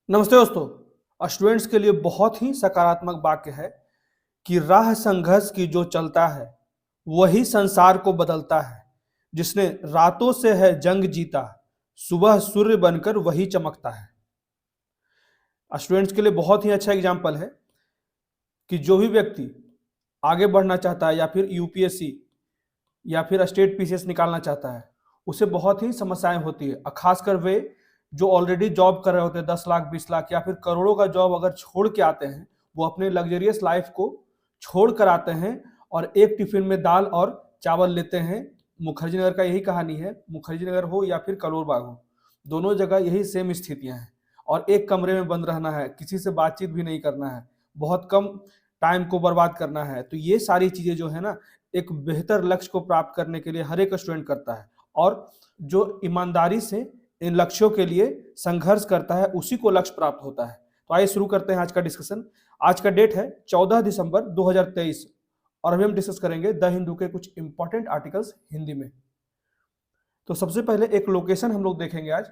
नमस्ते दोस्तों। स्टूडेंट्स के लिए बहुत ही सकारात्मक वाक्य है कि राह संघर्ष की जो चलता है वही संसार को बदलता है। जिसने रातों से है जंग जीता, सुबह सूर्य बनकर वही चमकता है। स्टूडेंट्स के लिए बहुत ही अच्छा एग्जाम्पल है कि जो भी व्यक्ति आगे बढ़ना चाहता है या फिर यूपीएससी या फिर स्टेट पीसीएस निकालना चाहता है, उसे बहुत ही समस्याएं होती है। खासकर वे जो ऑलरेडी जॉब कर रहे होते हैं 10 लाख 20 लाख या फिर करोड़ों का जॉब अगर छोड़ के आते हैं, वो अपने लग्जरियस लाइफ को छोड़ कर आते हैं और एक टिफिन में दाल और चावल लेते हैं। मुखर्जी नगर का यही कहानी है। मुखर्जी नगर हो या फिर कलोरबाग हो, दोनों जगह यही सेम स्थितियां हैं। और एक कमरे में बंद रहना है, किसी से बातचीत भी नहीं करना है, बहुत कम टाइम को बर्बाद करना है। तो ये सारी चीजें जो है ना, एक बेहतर लक्ष्य को प्राप्त करने के लिए हर एक स्टूडेंट करता है। और जो ईमानदारी से इन लक्ष्यों के लिए संघर्ष करता है, उसी को लक्ष्य प्राप्त होता है। तो आइए शुरू करते हैं आज का डिस्कशन। आज का डेट है 14 दिसंबर 2023 और अभी हम डिस्कस करेंगे द हिंदू के कुछ इंपॉर्टेंट आर्टिकल्स हिंदी में। तो सबसे पहले एक लोकेशन हम लोग देखेंगे आज,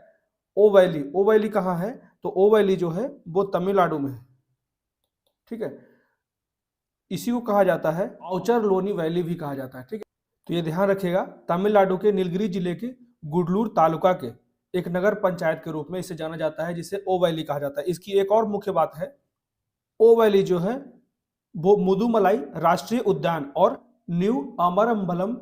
ओ वैली। ओ वैली कहाँ है? तो ओ वैली जो है वो तमिलनाडु में है। ठीक है, इसी को कहा जाता है औचर लोनी वैली भी कहा जाता है। ठीक है, तो ये ध्यान रखिएगा, तमिलनाडु के नीलगिरी जिले के गुडलूर तालुका के एक नगर पंचायत के रूप में इसे जाना जाता है, जिसे ओ वैली कहा जाता है। इसकी एक और मुख्य बात है, ओ वैली जो है वो मुदुमलाई राष्ट्रीय उद्यान और न्यू अमरम्बलम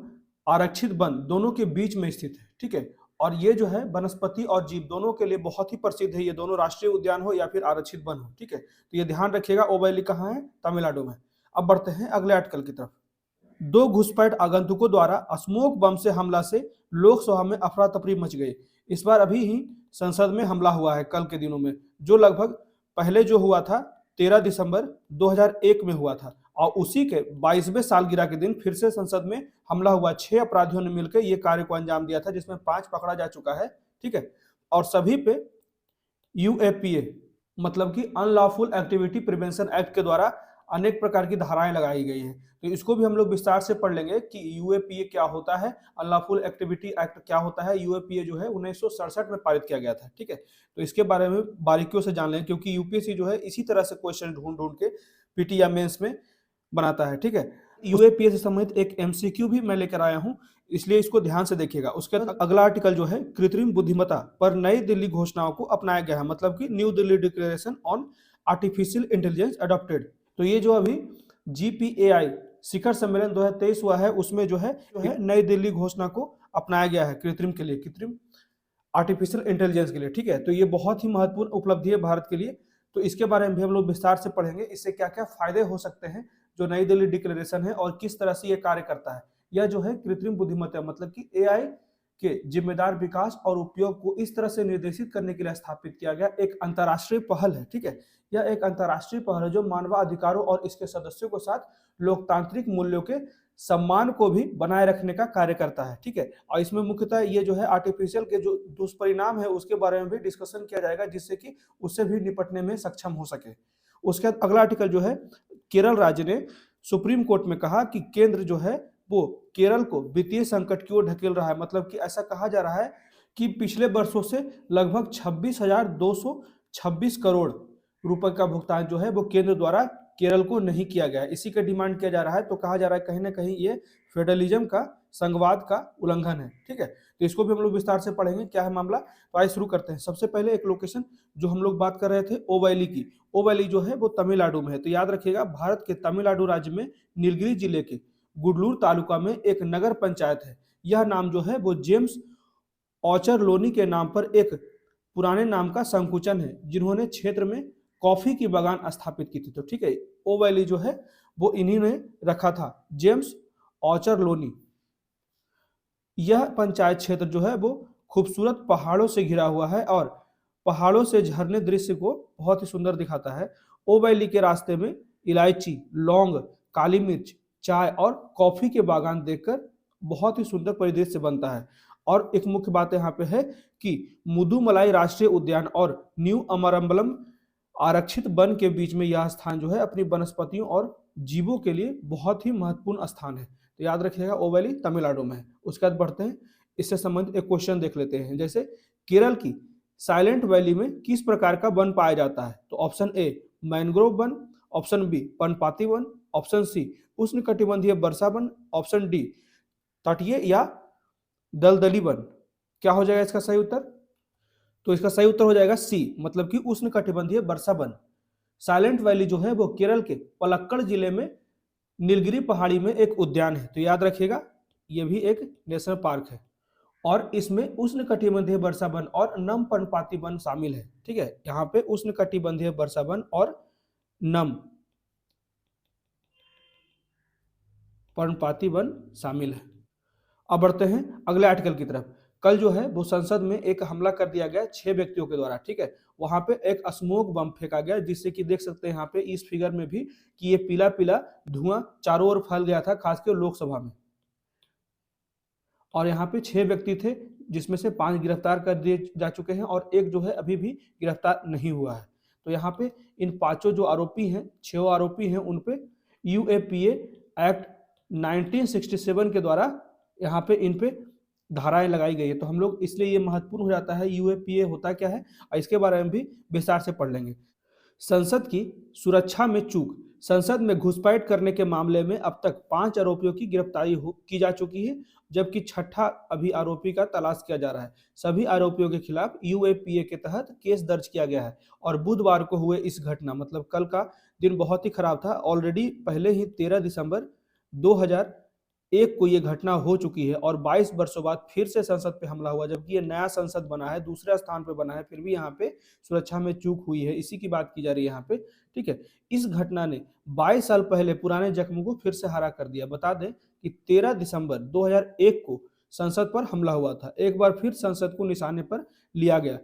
आरक्षित वन दोनों के बीच में स्थित है। ठीक है, और ये जो है वनस्पति और जीव दोनों के लिए बहुत ही प्रसिद्ध है, ये दोनों राष्ट्रीय उद्यान हो या फिर आरक्षित वन हो। ठीक है, तो ये ध्यान रखिएगा, ओ वैली कहाँ है? तमिलनाडु में। अब बढ़ते हैं अगले आर्टिकल की तरफ। दो घुसपैठ आगंतुकों द्वारा स्मोक बम से हमला से लोकसभा में अफरा तफरी मच गई। इस बार अभी ही संसद में हमला हुआ है कल के दिनों में, जो लगभग पहले जो हुआ था 13 दिसंबर 2001 में हुआ था, और उसी के 22वें सालगिरह के दिन फिर से संसद में हमला हुआ। 6 अपराधियों ने मिलकर यह कार्य को अंजाम दिया था, जिसमें 5 पकड़ा जा चुका है। ठीक है, और सभी पे यूएपीए मतलब कि अनलॉफुल एक्टिविटी प्रिवेंशन एक्ट के द्वारा अनेक प्रकार की धाराएं लगाई गई है। तो इसको भी हम लोग विस्तार से पढ़ लेंगे कि यूएपीए क्या होता है, अनलॉफुल एक्टिविटी एक्ट क्या होता है। यूएपीए जो है 1967 में पारित किया गया था। ठीक है, तो इसके बारे में बारीकियों से जान लें, क्योंकि यूपीएससी जो है इसी तरह से क्वेश्चन ढूंढ ढूंढ के पीटी या मेंस में बनाता है। ठीक है, यूएपीए से संबंधित एक एमसीक्यू भी मैं लेकर आया हूं, इसलिए इसको ध्यान से देखिएगा। उसके बाद अगला आर्टिकल जो है कृत्रिम बुद्धिमत्ता पर नई दिल्ली घोषणाओं को अपनाया गया है, मतलब कि new Delhi declaration on artificial intelligence adopted. तो ये जो अभी जीपीएआई शिखर सम्मेलन 2023 हुआ है, उसमें जो है नई दिल्ली घोषणा को अपनाया गया है कृत्रिम के लिए, कृत्रिम आर्टिफिशियल इंटेलिजेंस के लिए। ठीक है, तो ये बहुत ही महत्वपूर्ण उपलब्धि है भारत के लिए। तो इसके बारे में भी हम लोग विस्तार से पढ़ेंगे, इससे क्या क्या फायदे हो सकते हैं जो नई दिल्ली डिक्लेरेशन है, और किस तरह से ये कार्य करता है। यह जो है कृत्रिम बुद्धिमत्ता मतलब कि एआई के जिम्मेदार विकास और उपयोग को इस तरह से निर्देशित करने के लिए स्थापित किया गया एक अंतर्राष्ट्रीय पहल है। ठीक है, यह एक अंतर्राष्ट्रीय पहल है जो मानवाधिकारों और इसके सदस्यों के साथ लोकतांत्रिक मूल्यों के सम्मान को भी बनाए रखने का कार्य करता है। ठीक है, और इसमें मुख्यतः ये जो है आर्टिफिशियल के जो दुष्परिणाम है उसके बारे में भी डिस्कशन किया जाएगा, जिससे कि उससे भी निपटने में सक्षम हो सके। उसके बाद अगला आर्टिकल जो है, केरल राज्य ने सुप्रीम कोर्ट में कहा कि केंद्र जो है वो केरल को वित्तीय संकट की ओर ढकेल रहा है। मतलब कि ऐसा कहा जा रहा है कि पिछले वर्षों से लगभग 26,226 करोड़ रुपए का भुगतान जो है वो केंद्र द्वारा केरल को नहीं किया गया है, इसी का डिमांड किया जा रहा है। तो कहा जा रहा है कहीं ना कहीं ये फेडरलिज्म का, संघवाद का उल्लंघन है। ठीक है, तो इसको भी हम लोग विस्तार से पढ़ेंगे क्या है मामला। तो आइए शुरू करते हैं। सबसे पहले एक लोकेशन जो हम लोग बात कर रहे थे ओ वैली की, ओ वैली जो है वो तमिलनाडु में है। तो याद रखिएगा, भारत के तमिलनाडु राज्य में नीलगिरी जिले के गुडलूर तालुका में एक नगर पंचायत है। यह नाम जो है वो जेम्स ऑचर लोनी के नाम पर एक पुराने नाम का संकुचन है, जिन्होंने क्षेत्र में कॉफी की बागान स्थापित की थी। तो ठीक है, ओ वैली जो है वो इन्हीं ने रखा था, जेम्स ऑचर लोनी। यह पंचायत क्षेत्र जो है वो खूबसूरत पहाड़ों से घिरा हुआ है और पहाड़ों से झरने दृश्य को बहुत ही सुंदर दिखाता है। ओ वैली के रास्ते में इलायची, लौंग, काली मिर्च, चाय और कॉफी के बागान देखकर बहुत ही सुंदर परिदृश्य बनता है। और एक मुख्य बात यहाँ पे है कि मुदुमलाई राष्ट्रीय उद्यान और न्यू अमरम्बलम आरक्षित वन के बीच में यह स्थान जो है अपनी वनस्पतियों और जीवों के लिए बहुत ही महत्वपूर्ण स्थान है। तो याद रखिएगा, ओ वैली तमिलनाडु में है। उसके बाद बढ़ते हैं, इससे संबंधित एक क्वेश्चन देख लेते हैं। जैसे केरल की साइलेंट वैली में किस प्रकार का वन पाया जाता है? तो ऑप्शन ए मैंग्रोव वन, ऑप्शन बी पर्णपाती वन, ऑप्शन सी उष्णकटिबंधीय वर्षा वन, ऑप्शन डी तटीय या दलदली वन। क्या हो जाएगा इसका सही उत्तर? तो इसका सही उत्तर हो जाएगा सी, मतलब कि उष्णकटिबंधीय वर्षा वन। साइलेंट वैली जो है वो केरल के पलक्कड़ जिले में नीलगिरी पहाड़ी में एक उद्यान है, तो याद रखिएगा ये भी एक नेशनल पार्क है और इसमें उष्णकटिबंधीय वर्षा वन और नम पर्णपाती वन शामिल है। ठीक है, यहाँ पे उष्णकटिबंधीय वर्षा वन और नम पर्णपाती वन शामिल है। अब बढ़ते हैं अगले आर्टिकल की तरफ। कल जो है वो संसद में एक हमला कर दिया गया 6 व्यक्तियों के द्वारा। ठीक है, वहां पे एक स्मोक बम फेंका गया, जिससे कि देख सकते हैं यहाँ पे इस फिगर में भी कि ये पीला पीला धुआं चारों ओर फैल गया था, खासकर लोकसभा में। और यहाँ पे 6 व्यक्ति थे, जिसमें से 5 गिरफ्तार कर दिए जा चुके हैं और एक जो है अभी भी गिरफ्तार नहीं हुआ है। तो यहाँ पे इन 5 जो आरोपी हैं, 6 आरोपी हैं, उन पे यूएपीए एक्ट 1967 के द्वारा यहाँ पे इन पे धाराएं लगाई गई है। तो हम लोग इसलिए ये महत्वपूर्ण हो जाता है यूएपीए होता क्या है, और इसके बारे में भी विस्तार से पढ़ लेंगे। संसद की सुरक्षा में चूक। संसद में घुसपैठ करने के मामले में अब तक 5 आरोपियों की गिरफ्तारी की जा चुकी है, जबकि छठा अभी आरोपी का तलाश किया जा रहा है। सभी आरोपियों के खिलाफ यूएपीए के तहत केस दर्ज किया गया है और बुधवार को हुए इस घटना, मतलब कल का दिन बहुत ही खराब था। ऑलरेडी पहले ही 13 दिसंबर 2001 को ये घटना हो चुकी है और 22 वर्षों बाद फिर से संसद पे हमला हुआ, जबकि ये नया संसद बना है, दूसरे स्थान पे बना है, फिर भी यहाँ पे सुरक्षा में चूक हुई है। इसी की बात की जा रही है यहाँ पे। ठीक है, इस घटना ने 22 साल पहले पुराने जख्मों को फिर से हरा कर दिया। बता दें कि 13 दिसंबर 2001 को संसद पर हमला हुआ था। एक बार फिर संसद को निशाने पर लिया गया।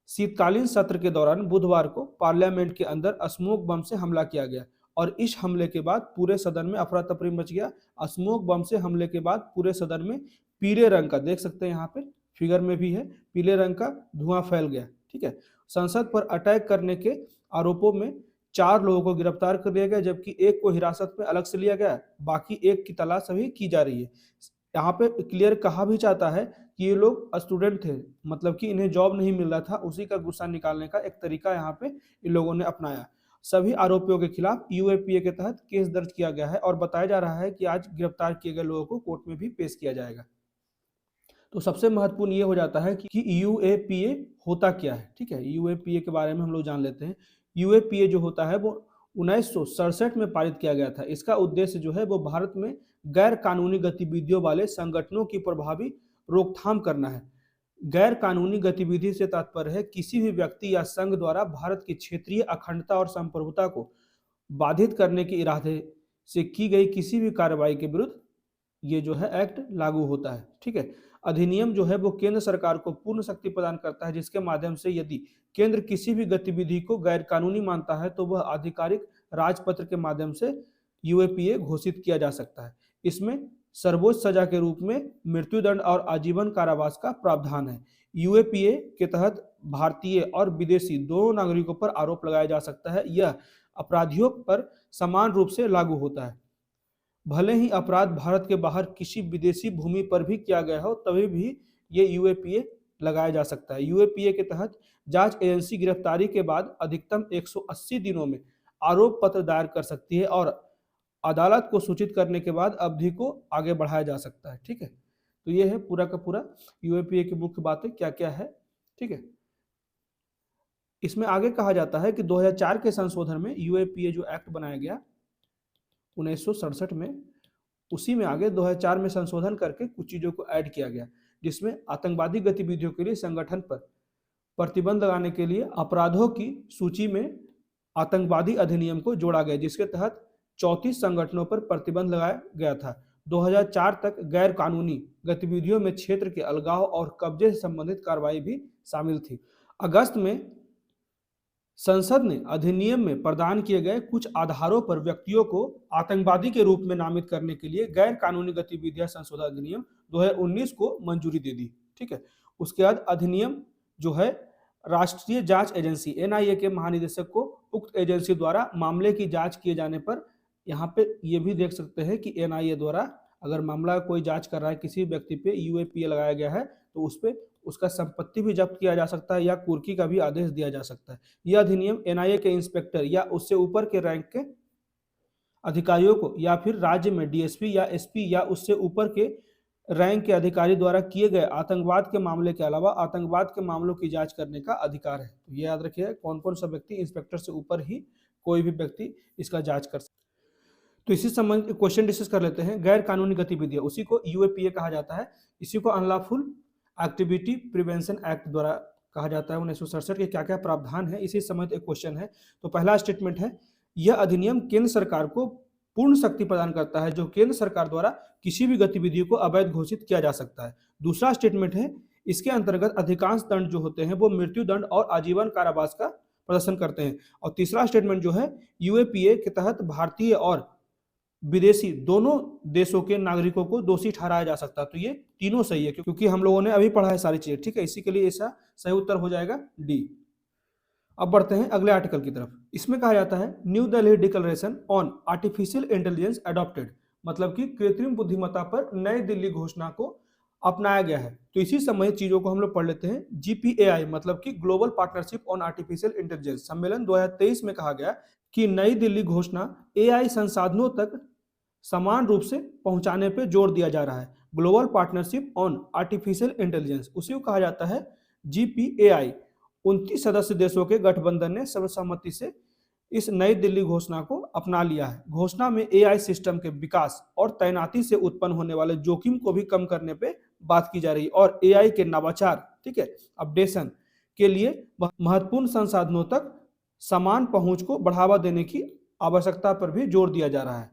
शीतकालीन सत्र के दौरान बुधवार को पार्लियामेंट के अंदर स्मोक बम से हमला किया गया और इस हमले के बाद पूरे सदन में अफरा तफरी मच गया। स्मोक बम से हमले के बाद पूरे सदन में पीले रंग का, देख सकते हैं यहाँ पे फिगर में भी है, पीले रंग का धुआं फैल गया। ठीक है, संसद पर अटैक करने के आरोपों में 4 लोगों को गिरफ्तार कर लिया गया, जबकि एक को हिरासत में अलग से लिया गया। बाकी एक की तलाश अभी की जा रही है। यहाँ पे क्लियर कहा भी चाहता है कि ये लोग स्टूडेंट थे, मतलब कि इन्हें जॉब नहीं मिल रहा था, उसी का गुस्सा निकालने का एक तरीका यहाँ पे इन लोगों ने अपनाया। सभी आरोपियों के खिलाफ यूएपीए के तहत केस दर्ज किया गया है और बताया जा रहा है कि आज गिरफ्तार किए गए लोगों को कोर्ट में भी पेश किया जाएगा। तो सबसे महत्वपूर्ण ये हो जाता है कि यूएपीए होता क्या है। ठीक है, यूएपीए के बारे में हम लोग जान लेते हैं। यूएपीए जो होता है वो 1967 में पारित किया गया था। इसका उद्देश्य जो है वो भारत में गैर कानूनी गतिविधियों वाले संगठनों की प्रभावी रोकथाम करना है। गैर कानूनी गतिविधि से तात्पर्य है किसी भी व्यक्ति या संघ द्वारा भारत की क्षेत्रीय अखंडता और संप्रभुता को बाधित करने के इरादे से की गई किसी भी कार्रवाई के विरुद्ध ये जो है एक्ट लागू होता है। ठीक है, अधिनियम जो है वो केंद्र सरकार को पूर्ण शक्ति प्रदान करता है, जिसके माध्यम से यदि केंद्र किसी भी गतिविधि को गैर कानूनी मानता है तो वह आधिकारिक राजपत्र के माध्यम से यूएपीए घोषित किया जा सकता है। इसमें सर्वोच्च सजा के रूप में मृत्युदंड और आजीवन कारावास का प्रावधान है। यूएपीए के तहत भारतीय और विदेशी दोनों नागरिकों पर आरोप लगाया जा सकता है। यह अपराधियों पर समान रूप से लागू होता है। भले ही अपराध भारत के बाहर किसी विदेशी भूमि पर भी किया गया हो, तभी भी ये यूएपीए लगाया जा सकता है। यूएपीए के तहत जांच एजेंसी गिरफ्तारी के बाद अधिकतम 180 दिनों में आरोप पत्र दायर कर सकती है और अदालत को सूचित करने के बाद अवधि को आगे बढ़ाया जा सकता है। ठीक है, तो ये है पूरा का पूरा यूएपीए की मुख्य बातें क्या क्या है। ठीक है, इसमें आगे कहा जाता है कि 2004 के संशोधन में यूएपीए जो एक्ट बनाया गया 1967 में, उसी में आगे 2004 में संशोधन करके कुछ चीजों को ऐड किया गया, जिसमें आतंकवादी गतिविधियों के लिए संगठन पर प्रतिबंध लगाने के लिए अपराधों की सूची में आतंकवादी अधिनियम को जोड़ा गया, जिसके तहत 34 संगठनों पर प्रतिबंध लगाया गया था। 2004 तक गैर कानूनी गतिविधियों में क्षेत्र के अलगाव और कब्जे से संबंधित कार्रवाई भी शामिल थी। अगस्त में संसद ने अधिनियम में प्रदान किए गए कुछ आधारों पर व्यक्तियों को आतंकवादी के रूप में नामित करने के लिए गैर कानूनी गतिविधियां संशोधन अधिनियम 2019 को मंजूरी दे दी। ठीक है, उसके बाद अधिनियम जो है राष्ट्रीय जांच एजेंसी एनआईए के महानिदेशक को उक्त एजेंसी द्वारा मामले की जांच किए जाने पर, यहाँ पे ये भी देख सकते हैं कि एनआईए द्वारा अगर मामला कोई जांच कर रहा है किसी व्यक्ति पे यूएपीए लगाया गया है तो उस पे उसका संपत्ति भी जब्त किया जा सकता है या कुर्की का भी आदेश दिया जा सकता है। यह अधिनियम एनआईए के इंस्पेक्टर या उससे ऊपर के रैंक के अधिकारियों को या फिर राज्य में डीएसपी या एसपी या उससे ऊपर के रैंक के अधिकारी द्वारा किए गए आतंकवाद के मामले के अलावा आतंकवाद के मामलों की जांच करने का अधिकार है। तो ये याद रखिए कौन कौन सा व्यक्ति, इंस्पेक्टर से ऊपर ही कोई भी व्यक्ति इसका जांच कर सकता है। तो इसी संबंध क्वेश्चन डिस्कस कर लेते हैं। गैर कानूनी गतिविधियां, उसी को यूएपीए कहा जाता है। इसी को अनलॉफुल एक्टिविटी प्रिवेंशन एक्ट द्वारा कहा जाता है। 1967 के क्या क्या प्रावधान है, इसी संबंध एक क्वेश्चन है। तो पहला स्टेटमेंट है, यह अधिनियम केंद्र सरकार को पूर्ण शक्ति प्रदान करता है जो केंद्र सरकार द्वारा किसी भी गतिविधि को अवैध घोषित किया जा सकता है। दूसरा स्टेटमेंट है, इसके अंतर्गत अधिकांश दंड जो होते हैं वो मृत्यु दंड और आजीवन कारावास का प्रदर्शन करते हैं। और तीसरा स्टेटमेंट जो है, यूएपीए के तहत भारतीय और विदेशी दोनों देशों के नागरिकों को दोषी ठहराया जा सकता है। तो ये तीनों सही है क्योंकि हम लोगों ने अभी पढ़ा है सारी चीजें, ठीक है। इसी के लिए ऐसा सही उत्तर हो जाएगा डी। अब बढ़ते हैं अगले आर्टिकल की तरफ। इसमें कहा जाता है new Delhi declaration on artificial intelligence adopted, मतलब कि कृत्रिम बुद्धिमत्ता पर नई दिल्ली घोषणा को अपनाया गया है। तो इसी समय चीजों को हम लोग पढ़ लेते हैं। जीपीएआई मतलब कि global partnership on artificial intelligence सम्मेलन 2023 में कहा गया कि नई दिल्ली घोषणा एआई संसाधनों तक समान रूप से पहुंचाने पर जोर दिया जा रहा है। Global partnership on artificial intelligence, उसी को कहा जाता है जीपीएआई। 29 सदस्य देशों के गठबंधन ने सर्वसम्मति से इस नई दिल्ली घोषणा को अपना लिया है। घोषणा में एआई सिस्टम के विकास और तैनाती से उत्पन्न होने वाले जोखिम को भी कम करने पे बात की जा रही है और एआई के नवाचार, ठीक है, अपडेशन के लिए महत्वपूर्ण संसाधनों तक समान पहुंच को बढ़ावा देने की आवश्यकता पर भी जोर दिया जा रहा है।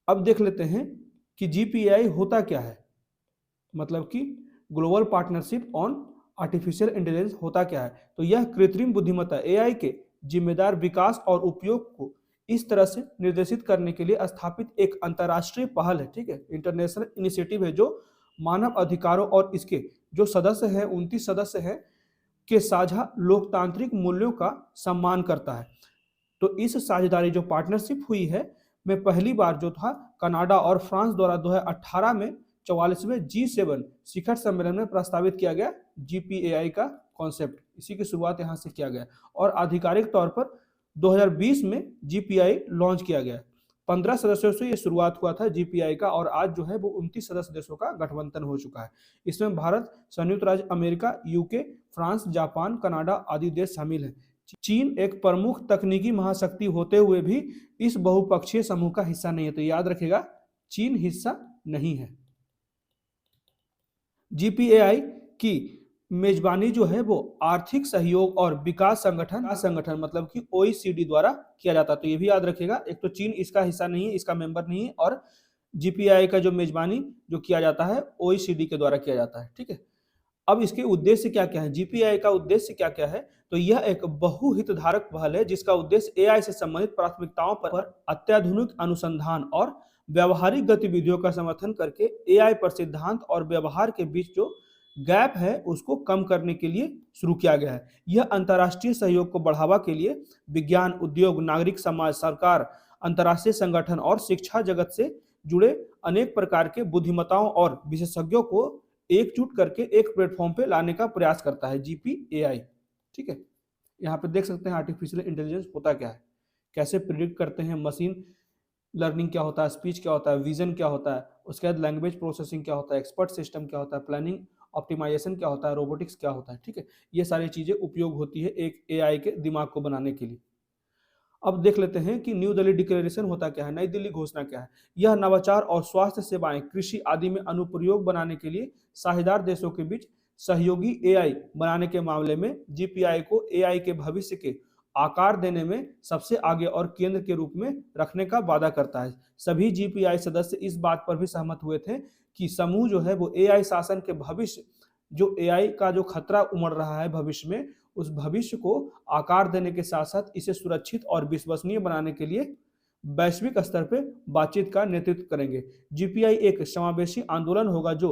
अब देख लेते हैं कि जीपीएआई होता क्या है, मतलब कि global partnership on artificial intelligence होता क्या है। तो यह कृत्रिम बुद्धिमत्ता एआई के जिम्मेदार विकास और उपयोग को इस तरह से निर्देशित करने के लिए स्थापित एक अंतर्राष्ट्रीय पहल है, ठीक है, इंटरनेशनल इनिशिएटिव है जो मानव अधिकारों और इसके जो सदस्य हैं 29 सदस्य हैं के साझा लोकतांत्रिक मूल्यों का सम्मान करता है। तो इस साझेदारी जो पार्टनरशिप हुई है में पहली बार जो था कनाडा और फ्रांस द्वारा 2018 में 44वें G7 शिखर सम्मेलन में प्रस्तावित किया गया जीपीएआई का कॉन्सेप्ट। इसी की शुरुआत यहां से किया गया और आधिकारिक तौर पर 2020 में जीपीआई लॉन्च किया गया। 15 सदस्यों से यह शुरुआत हुआ था जीपीआई का और आज जो है वो 29 सदस्य देशों का गठबंधन हो चुका है। इसमें भारत, संयुक्त राज्य America, UK, France, Japan, Canada आदि देश शामिल हैं। चीन एक प्रमुख तकनीकी महाशक्ति होते हुए भी इस बहुपक्षीय समूह का हिस्सा नहीं है। तो याद रखेगा चीन हिस्सा नहीं है। जीपीएआई की मेजबानी जो है वो आर्थिक सहयोग और विकास संगठन मतलब कि ओईसीडी द्वारा किया जाता है। तो ये भी याद रखिएगा, एक तो चीन इसका हिस्सा नहीं है, इसका मेंबर नहीं है, और जीपीएआई का जो मेजबानी जो किया जाता है ओईसीडी के द्वारा किया जाता है, ठीक है। अब इसके उद्देश्य क्या क्या है, जीपीआई का उद्देश्य क्या क्या है। तो यह एक बहुहितधारक पहल है जिसका उद्देश्य एआई से संबंधित प्राथमिकताओं पर अत्याधुनिक अनुसंधान और व्यवहारिक गतिविधियों का समर्थन करके एआई पर सिद्धांत और व्यवहार के बीच जो गैप है उसको कम करने के लिए शुरू किया गया है। यह अंतर्राष्ट्रीय सहयोग को बढ़ावा के लिए विज्ञान, उद्योग, नागरिक समाज, सरकार, अंतर्राष्ट्रीय संगठन और शिक्षा जगत से जुड़े अनेक प्रकार के बुद्धिमत्ताओं और विशेषज्ञों को एकजुट करके एक प्लेटफॉर्म पे लाने का प्रयास करता है जीपीएआई, ठीक है। यहाँ पे देख सकते हैं आर्टिफिशियल इंटेलिजेंस होता क्या है, कैसे प्रिडिक्ट करते हैं, मशीन लर्निंग क्या होता है, स्पीच क्या होता है, विजन क्या होता है, उसके बाद लैंग्वेज प्रोसेसिंग क्या होता है, एक्सपर्ट सिस्टम क्या होता है, प्लानिंग ऑप्टिमाइजेशन क्या होता है, रोबोटिक्स क्या होता है, ठीक है। ये सारी चीजें उपयोग होती है एक एआई के दिमाग को बनाने के लिए। अब देख लेते हैं कि न्यू दिल्ली डिक्लेरेशन होता क्या है, नई दिल्ली घोषणा क्या है। यह नवाचार और स्वास्थ्य सेवाएं, कृषि आदि में अनुप्रयोग बनाने के लिए साझेदार देशों के बीच सहयोगी एआई बनाने के मामले में जीपीआई को एआई के भविष्य के आकार देने में सबसे आगे और केंद्र के रूप में रखने का वादा करता है। सभी जीपीआई सदस्य इस बात पर भी सहमत हुए थे कि समूह जो है वो एआई शासन के भविष्य, जो एआई का जो खतरा उमड़ रहा है भविष्य में, उस भविष्य को आकार देने के साथ साथ इसे सुरक्षित और विश्वसनीय बनाने के लिए वैश्विक स्तर पर बातचीत का नेतृत्व करेंगे। जीपीआई एक समावेशी आंदोलन होगा जो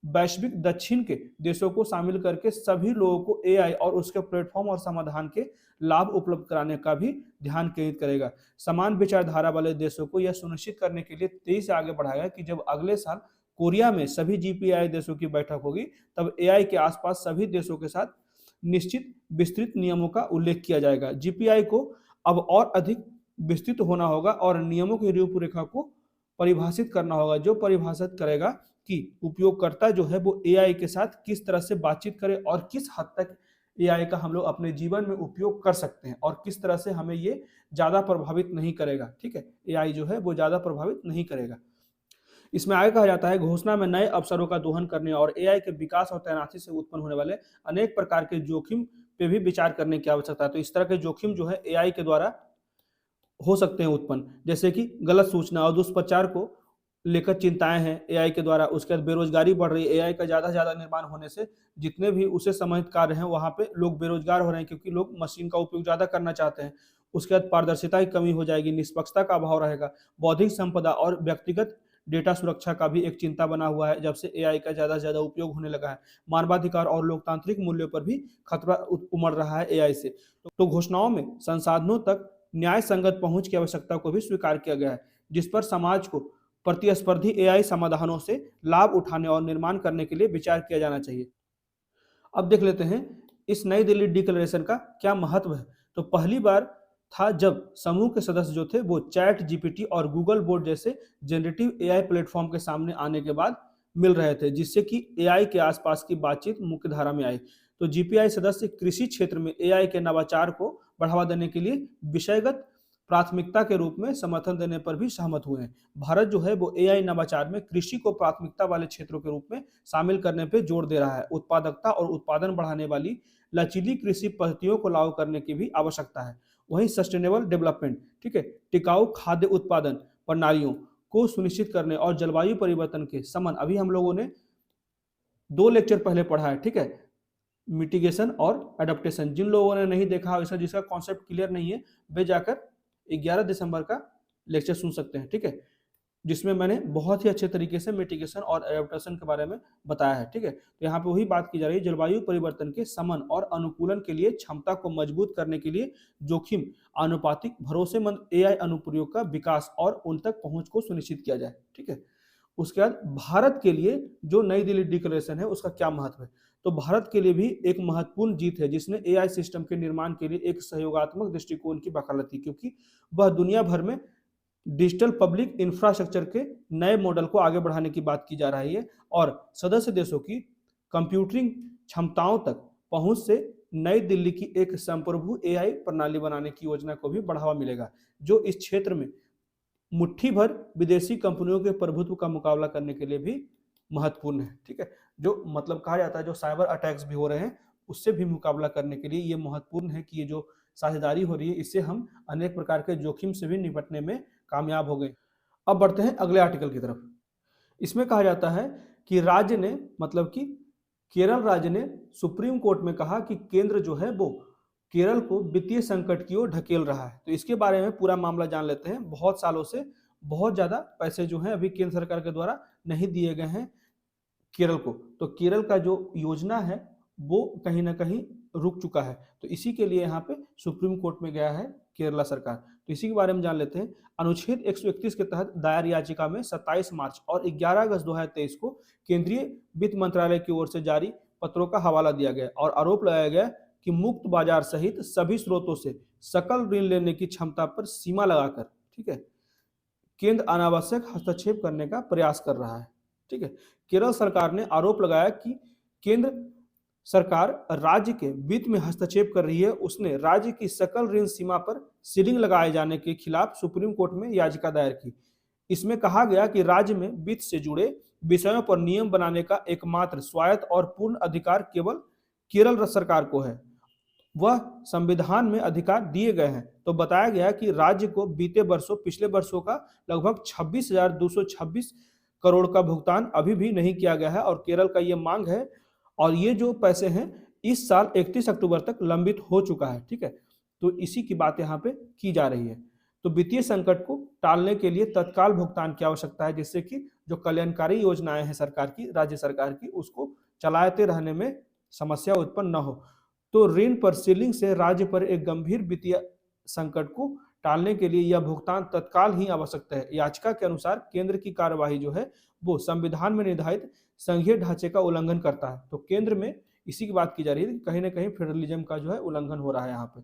वैश्विक दक्षिण के देशों को शामिल करके सभी लोगों को एआई और उसके प्लेटफॉर्म और समाधान के लाभ उपलब्ध कराने का भी ध्यान केंद्रित करेगा। समान विचारधारा वाले देशों को यह सुनिश्चित करने के लिए तेजी से आगे बढ़ाएगा कि जब अगले साल कोरिया में सभी जीपीआई देशों की बैठक होगी, तब एआई के आसपास सभी देशों के साथ निश्चित विस्तृत नियमों का उल्लेख किया जाएगा। जीपीआई को अब और अधिक विस्तृत होना होगा और नियमों की रूपरेखा को परिभाषित करना होगा, जो परिभाषित करेगा कि उपयोगकर्ता जो है वो एआई के साथ किस तरह से बातचीत करे और किस हद तक एआई का हम लोग अपने जीवन में उपयोग कर सकते हैं और किस तरह से हमें ये ज्यादा प्रभावित नहीं करेगा। ठीक है, एआई जो है वो ज्यादा प्रभावित नहीं करेगा। इसमें आगे कहा जाता है, घोषणा में नए अवसरों का दोहन करने और एआई के विकास और तैनाती से उत्पन्न होने वाले अनेक प्रकार के जोखिम पे भी विचार करने की आवश्यकता है। तो इस तरह के जोखिम जो है एआई के द्वारा हो सकते हैं उत्पन्न, जैसे कि गलत सूचना और दुष्प्रचार को लेकर चिंताएं हैं एआई के द्वारा। उसके बाद बेरोजगारी बढ़ रही है, एआई का ज्यादा से ज्यादा निर्माण होने से जितने भी उसे संबंधित कार्य हैं वहां पे लोग बेरोजगार हो रहे हैं, क्योंकि लोग मशीन का उपयोग ज्यादा करना चाहते हैं। उसके बाद पारदर्शिता की कमी हो जाएगी, निष्पक्षता का अभाव रहेगा, बौद्धिक संपदा और व्यक्तिगत डेटा सुरक्षा का भी एक चिंता बना हुआ है जब से एआई का ज्यादा से ज्यादा उपयोग होने लगा है। मानवाधिकार और लोकतांत्रिक मूल्यों पर भी खतरा उमड़ रहा है एआई से। तो घोषणाओं में संसाधनों तक न्याय संगत पहुंच की आवश्यकता को भी स्वीकार किया गया है, जिस पर समाज को प्रतिस्पर्धी एआई समाधानों से लाभ उठाने और निर्माण करने के लिए विचार किया जाना चाहिए। अब देख लेते हैं इस नई दिल्ली डिक्लेरेशन का क्या महत्व है। तो पहली बार था जब समूह के सदस्य जो थे वो चैट जीपीटी और गूगल बोर्ड जैसे जनरेटिव एआई प्लेटफॉर्म के सामने आने के बाद मिल रहे थे, जिससे कि एआई के आसपास की बातचीत मुख्य धारा में आई। तो जीपीआई सदस्य कृषि क्षेत्र में एआई के नवाचार को बढ़ावा देने के लिए विषयगत प्राथमिकता के रूप में समर्थन देने पर भी सहमत हुए हैं। भारत जो है वो एआई नवाचार में कृषि को प्राथमिकता वाले क्षेत्रों के रूप में शामिल करने पर जोर दे रहा है। उत्पादकता और उत्पादन बढ़ाने वाली लचीली कृषि पद्धतियों को लागू करने की भी आवश्यकता है। वहीं सस्टेनेबल डेवलपमेंट, ठीक है, टिकाऊ खाद्य उत्पादन प्रणालियों को सुनिश्चित करने और जलवायु परिवर्तन के समन, अभी हम लोगों ने 2 लेक्चर पहले पढ़ा है, ठीक है, मिटिगेशन और एडेप्टेशन। जिन लोगों ने नहीं देखा इसका जिसका कॉन्सेप्ट क्लियर नहीं है, वे जाकर 11 दिसंबर का लेक्चर सुन सकते हैं, ठीक है, जिसमें मैंने बहुत ही अच्छे तरीके से मिटिगेशन और एडेप्टेशन के बारे में बताया है। ठीक है, तो यहाँ पे वही बात की जा रही है, जलवायु परिवर्तन के समन और अनुकूलन के लिए क्षमता को मजबूत करने के लिए जोखिम आनुपातिक भरोसेमंद एआई अनुप्रयोग का विकास और उन तक पहुंच को सुनिश्चित किया जाए। ठीक है, उसके बाद भारत के लिए जो नई दिल्ली डिक्लेरेशन है उसका क्या महत्व है। तो भारत के लिए भी एक महत्वपूर्ण जीत है, जिसने एआई सिस्टम के निर्माण के लिए एक सहयोगात्मक दृष्टिकोण की वकालत की, क्योंकि वह दुनिया भर में डिजिटल पब्लिक इंफ्रास्ट्रक्चर के नए मॉडल को आगे बढ़ाने की बात की जा रही है और सदस्य देशों की कंप्यूटिंग क्षमताओं तक पहुंच से नई दिल्ली की एक संप्रभु एआई प्रणाली बनाने की योजना को भी बढ़ावा मिलेगा, जो इस क्षेत्र में मुट्ठी भर विदेशी कंपनियों के प्रभुत्व का मुकाबला करने के लिए भी महत्वपूर्ण है। ठीक है, जो मतलब कहा जाता है जो साइबर अटैक्स भी हो रहे हैं उससे भी मुकाबला करने के लिए ये महत्वपूर्ण है कि ये जो साझेदारी हो रही है इससे हम अनेक प्रकार के जोखिम से भी निपटने में कामयाब हो गए। अब बढ़ते हैं अगले आर्टिकल की तरफ। इसमें कहा जाता है कि राज्य ने मतलब कि केरल राज्य ने सुप्रीम कोर्ट में कहा कि केंद्र जो है वो केरल को वित्तीय संकट की ओर ढकेल रहा है। तो इसके बारे में पूरा मामला जान लेते हैं। बहुत सालों से बहुत ज्यादा पैसे जो हैं अभी केंद्र सरकार के द्वारा नहीं दिए गए हैं केरल को। तो केरल का जो योजना है वो कहीं ना कहीं रुक चुका है, तो इसी के लिए यहाँ पे सुप्रीम कोर्ट में गया है केरला सरकार। तो इसी के बारे में जान लेते हैं। अनुच्छेद 131 के तहत दायर याचिका में 27 मार्च और 11 अगस्त 2023 को केंद्रीय वित्त मंत्रालय की ओर से जारी पत्रों का हवाला दिया गया और आरोप लगाया गया कि मुक्त बाजार सहित सभी स्रोतों से सकल ऋण लेने की क्षमता पर सीमा लगाकर, ठीक है, केंद्र अनावश्यक हस्तक्षेप करने का प्रयास कर रहा है। ठीक है, केरल सरकार ने आरोप लगाया कि केंद्र सरकार राज्य के वित्त में हस्तक्षेप कर रही है। उसने राज्य की सकल ऋण सीमा पर सीलिंग लगाए जाने के खिलाफ सुप्रीम कोर्ट में याचिका दायर की। इसमें कहा गया कि राज्य में वित्त से जुड़े विषयों पर नियम बनाने का एकमात्र स्वायत्त और पूर्ण अधिकार केवल केरल सरकार को है। वह संविधान में अधिकार दिए गए हैं। तो बताया गया कि राज्य को बीते वर्षों पिछले वर्षों का लगभग 26,226 करोड़ का भुगतान अभी भी नहीं किया गया है और केरल का ये मांग है और ये जो पैसे हैं इस साल 31 अक्टूबर तक लंबित हो चुका है। ठीक है, तो इसी की बात यहाँ पे की जा रही है। तो वित्तीय संकट को टालने के लिए तत्काल भुगतान की आवश्यकता है, जिससे कि जो कल्याणकारी योजनाएं हैं सरकार की, राज्य सरकार की, उसको चलाते रहने में समस्या उत्पन्न न हो। तो ऋण पर सीलिंग से राज्य पर एक गंभीर वित्तीय संकट को टालने के लिए यह भुगतान तत्काल ही आवश्यक है। याचिका के अनुसार केंद्र की कार्यवाही जो है वो संविधान में निर्धारित संघीय ढांचे का उल्लंघन करता है। तो केंद्र में इसी की बात की जा रही है कि कहीं ना कहीं फेडरलिज्म का जो है उल्लंघन हो रहा है। यहाँ पे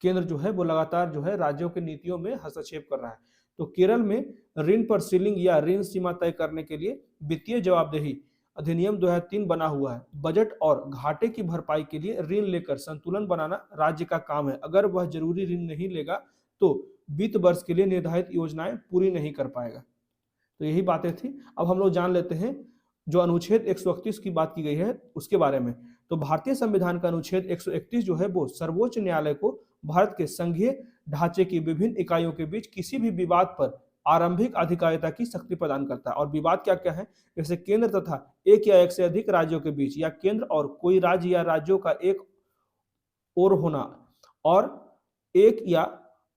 केंद्र जो है वो लगातार जो है राज्यों की नीतियों में हस्तक्षेप कर रहा है। तो केरल में ऋण पर सीलिंग या ऋण सीमा तय करने के लिए वित्तीय जवाबदेही अधिनियम 2003 बना हुआ है। बजट और घाटे की भरपाई के लिए ऋण लेकर संतुलन बनाना राज्य का काम है। अगर वह जरूरी ऋण नहीं लेगा तो वित्त वर्ष के लिए निर्धारित योजनाएं पूरी नहीं कर पाएगा। तो यही बातें थी। अब हम लोग जान लेते हैं जो अनुच्छेद 131 की बात की गई है उसके बारे में। तो भारतीय संविधान का अनुच्छेद 131 जो है वो सर्वोच्च न्यायालय को भारत के संघीय ढांचे की विभिन्न इकाइयों के बीच किसी भी विवाद पर आरंभिक अधिकारिता की शक्ति प्रदान करता है। और विवाद क्या क्या है, जैसे केंद्र तथा एक या एक से अधिक राज्यों के बीच, या केंद्र और कोई राज्य या राज्यों का एक और होना, और एक या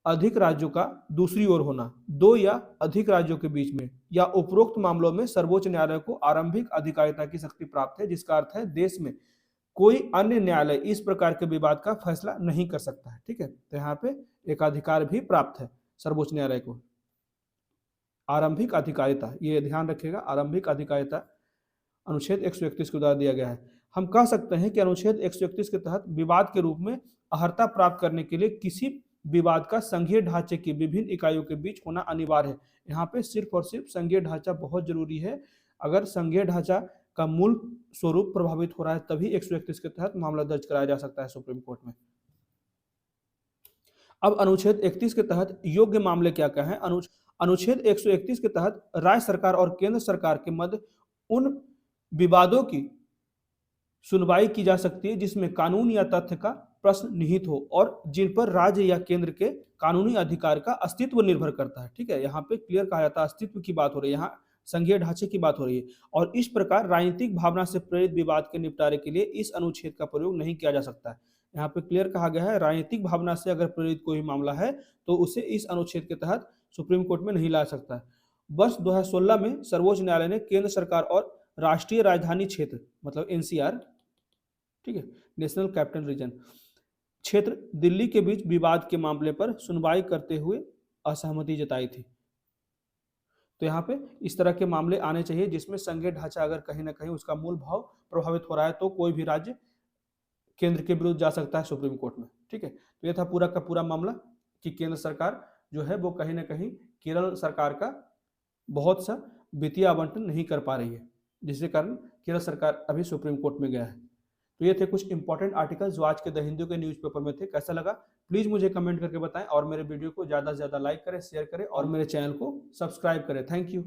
अधिक राज्यों का दूसरी ओर होना, दो या अधिक राज्यों के बीच में, या उपरोक्त मामलों में सर्वोच्च न्यायालय को आरंभिक अधिकारिता की शक्ति प्राप्त है, जिसका अर्थ है देश में कोई अन्य न्यायालय इस प्रकार के विवाद का फैसला नहीं कर सकता है। ठीक है, तो यहाँ पे एक अधिकार भी प्राप्त है सर्वोच्च न्यायालय को, आरंभिक अधिकारिता, ये ध्यान रखिएगा, आरंभिक अधिकारिता अनुच्छेद 131 के द्वारा दिया गया है। हम कह सकते हैं कि अनुच्छेद 131 के तहत विवाद के रूप में अर्हता प्राप्त करने के लिए किसी विवाद का संघीय ढांचे की विभिन्न इकाइयों के बीच होना अनिवार्य है। यहाँ पे सिर्फ और सिर्फ संघीय ढांचा बहुत जरूरी है। अगर संघीय ढांचा का मूल स्वरूप प्रभावित हो रहा है तभी 131 के तहत मामला दर्ज कराया जा सकता है सुप्रीम कोर्ट में। अब अनुच्छेद 31 के तहत योग्य मामले क्या क्या है। अनुच्छेद 131 के तहत राज्य सरकार और केंद्र सरकार के मध्य उन विवादों की सुनवाई की जा सकती है जिसमें कानून या तथ्य का प्रश्न निहित हो और जिन पर राज्य या केंद्र के कानूनी अधिकार का अस्तित्व निर्भर करता है। ठीक है, यहाँ पे क्लियर कहा जाता है, अस्तित्व की बात हो रही है, यहाँ संघीय ढांचे की बात हो रही है। और इस प्रकार राजनीतिक भावना से प्रेरित विवाद के निपटारे के लिए इस अनुच्छेद का प्रयोग नहीं किया जा सकता है। यहाँ पे क्लियर कहा गया है, राजनीतिक भावना से अगर प्रेरित कोई मामला है तो उसे इस अनुच्छेद के तहत सुप्रीम कोर्ट में नहीं ला सकता है। वर्ष 2016 में सर्वोच्च न्यायालय ने केंद्र सरकार और राष्ट्रीय राजधानी क्षेत्र मतलब एनसीआर, ठीक है, नेशनल कैपिटल रीजन क्षेत्र दिल्ली के बीच विवाद के मामले पर सुनवाई करते हुए असहमति जताई थी। तो यहाँ पे इस तरह के मामले आने चाहिए जिसमें संघीय ढांचा अगर कहीं ना कहीं उसका मूल भाव प्रभावित हो रहा है तो कोई भी राज्य केंद्र के विरुद्ध जा सकता है सुप्रीम कोर्ट में। ठीक है, तो यह था पूरा का पूरा मामला कि केंद्र सरकार जो है वो कहीं ना कहीं केरल सरकार का बहुत सा वित्तीय आवंटन नहीं कर पा रही है, जिसके कारण केरल सरकार अभी सुप्रीम कोर्ट में गया है। तो ये थे कुछ इंपॉर्टेंट आर्टिकल जो आज के द हिंदू के न्यूज़पेपर में थे। कैसा लगा प्लीज मुझे कमेंट करके बताएं और मेरे वीडियो को ज्यादा से ज्यादा लाइक करें, शेयर करें और मेरे चैनल को सब्सक्राइब करें। Thank you.